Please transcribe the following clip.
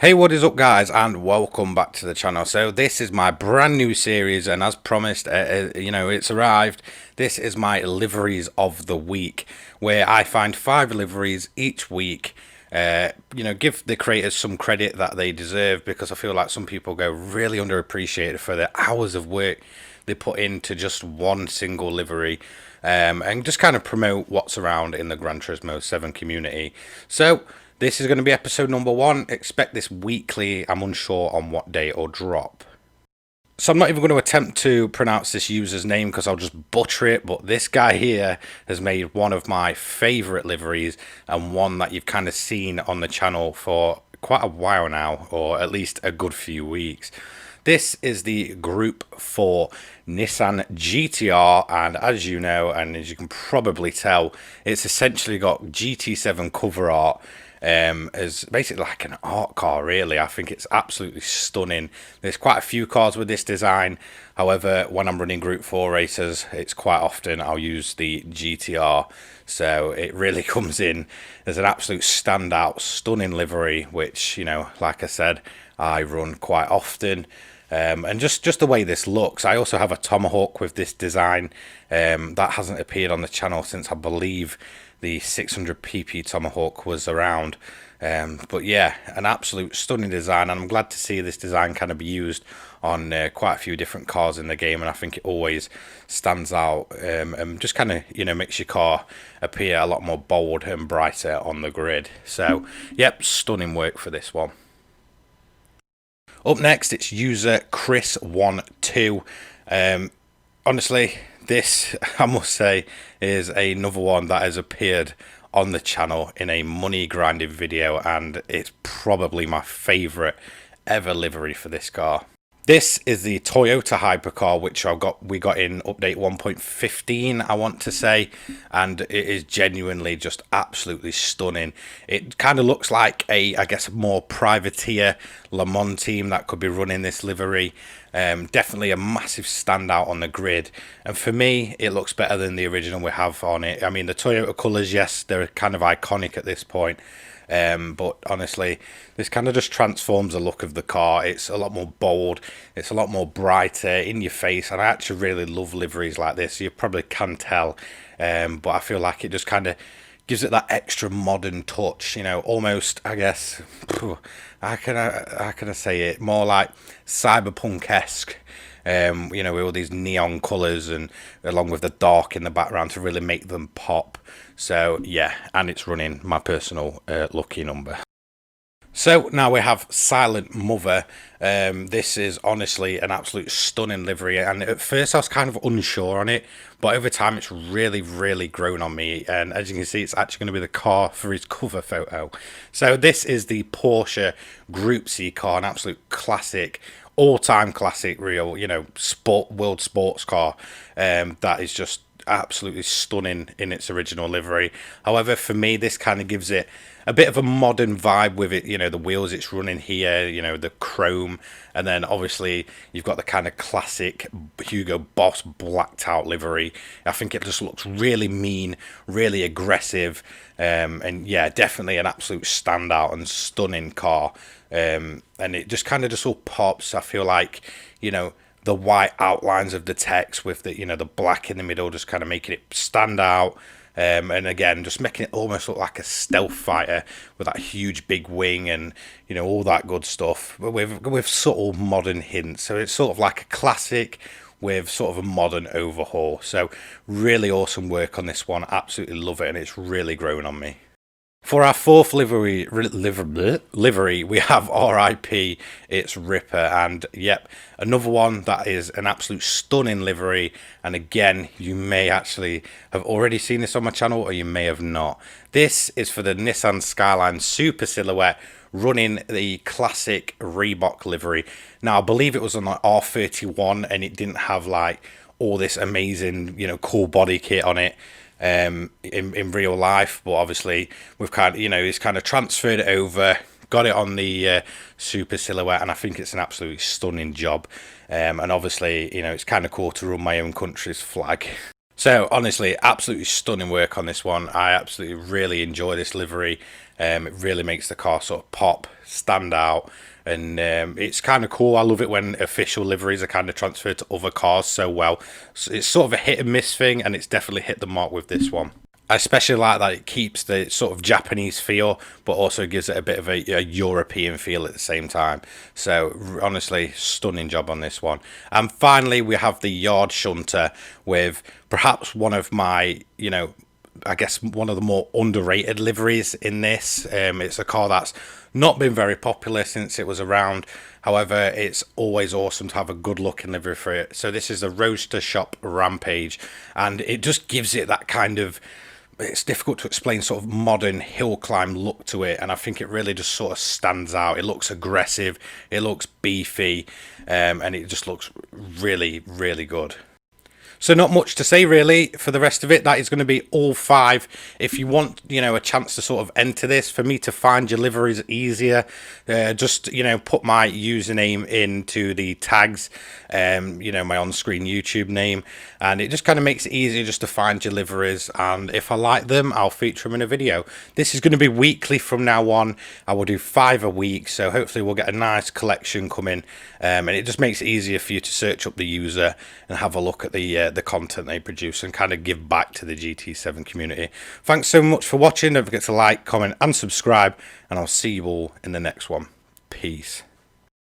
Hey, what is up guys, and welcome back to the channel. So this is my brand new series, and as promised, it's arrived. This is my liveries of the week, where I find 5 liveries each week. Give the creators some credit that they deserve, because I feel like some people go really underappreciated for the hours of work they put into just one single livery. And just kind of promote what's around in the Gran Turismo 7 community. So this is going to be episode number 1. Expect this weekly. I'm unsure on what day it'll drop. So I'm not even going to attempt to pronounce this user's name because I'll just butcher it, but this guy here has made one of my favourite liveries, and one that you've kind of seen on the channel for quite a while now, or at least a good few weeks. This is the Group 4 Nissan GTR, and as you know, and as you can probably tell, it's essentially got GT7 cover art as basically like an art car, really. I think it's absolutely stunning. There's quite a few cars with this design. However, when I'm running Group 4 races, it's quite often I'll use the GTR. So it really comes in as an absolute standout, stunning livery, which, like I said, I run quite often. And just the way this looks. I also have a Tomahawk with this design that hasn't appeared on the channel since, I believe, the 600 pp Tomahawk was around. But yeah, an absolute stunning design, and I'm glad to see this design kind of be used on quite a few different cars in the game, and I think it always stands out and just kind of makes your car appear a lot more bold and brighter on the grid. So yep, stunning work for this one. Up next, it's user Chris12. Honestly, this, I must say, is another one that has appeared on the channel in a money grinding video, and it's probably my favourite ever livery for this car. This is the Toyota Hypercar, which we got in update 1.15, I want to say, and it is genuinely just absolutely stunning. It kind of looks like I guess, more privateer Le Mans team that could be running this livery. Definitely a massive standout on the grid, and for me, it looks better than the original we have on it. I mean, the Toyota colours, yes, they're kind of iconic at this point. But honestly, this kind of just transforms the look of the car. It's a lot more bold, it's a lot more brighter, in your face, and I actually really love liveries like this. You probably can tell, but I feel like it just kind of gives it that extra modern touch, almost, I guess, how can I say it, more like cyberpunk-esque. With all these neon colours, and along with the dark in the background to really make them pop. So yeah, and it's running my personal lucky number. So now we have Silent Mother. This is honestly an absolute stunning livery, and at first I was kind of unsure on it, but over time it's really grown on me, and as you can see, it's actually going to be the car for his cover photo. So this is the Porsche Group C car, an absolute classic, all-time classic, real, world sports car, that is just absolutely stunning in its original livery. However, for me, this kind of gives it a bit of a modern vibe with it, the wheels it's running here, the chrome, and then obviously you've got the kind of classic Hugo Boss blacked out livery. I think it just looks really mean, really aggressive, and yeah, definitely an absolute standout and stunning car. And it just kind of just all pops. I feel like, the white outlines of the text with the the black in the middle, just kind of making it stand out. And again, just making it almost look like a stealth fighter with that huge big wing and all that good stuff, but with subtle modern hints. So it's sort of like a classic with sort of a modern overhaul. So really awesome work on this one. Absolutely love it, and it's really grown on me. For our fourth livery, we have RIP, it's Ripper, and yep, another one that is an absolute stunning livery. And again, you may actually have already seen this on my channel, or you may have not. This is for the Nissan Skyline Super Silhouette, running the classic Reebok livery. Now, I believe it was on like R31, and it didn't have like all this amazing, cool body kit on it in real life, but obviously we've kind of, he's kind of transferred it over, got it on the Super Silhouette, and I think it's an absolutely stunning job. And obviously, it's kind of cool to run my own country's flag. So honestly, absolutely stunning work on this one. I absolutely really enjoy this livery. It really makes the car sort of pop, stand out, and it's kind of cool. I love it when official liveries are kind of transferred to other cars so well. So it's sort of a hit and miss thing, and it's definitely hit the mark with this one. I especially like that it keeps the sort of Japanese feel, but also gives it a bit of a European feel at the same time. So honestly, stunning job on this one. And finally, we have the Yard Shunter with perhaps one of my, I guess one of the more underrated liveries in this. It's a car that's not been very popular since it was around. However, it's always awesome to have a good looking livery for it. So this is the Roadster Shop Rampage, and it just gives it that kind of, it's difficult to explain, sort of modern hill climb look to it, and I think it really just sort of stands out. It looks aggressive, it looks beefy, and it just looks really, really good. So not much to say really for the rest of it. That is going to be all 5. If you want, a chance to sort of enter this, for me to find your liveries easier, just, put my username into the tags, my on-screen YouTube name, and it just kind of makes it easier just to find your liveries. And if I like them, I'll feature them in a video. This is going to be weekly from now on. I will do 5 a week, so hopefully we'll get a nice collection coming, and it just makes it easier for you to search up the user and have a look at the content they produce and kind of give back to the GT7 community. Thanks so much for watching. Don't forget to like, comment and subscribe, and I'll see you all in the next one. Peace.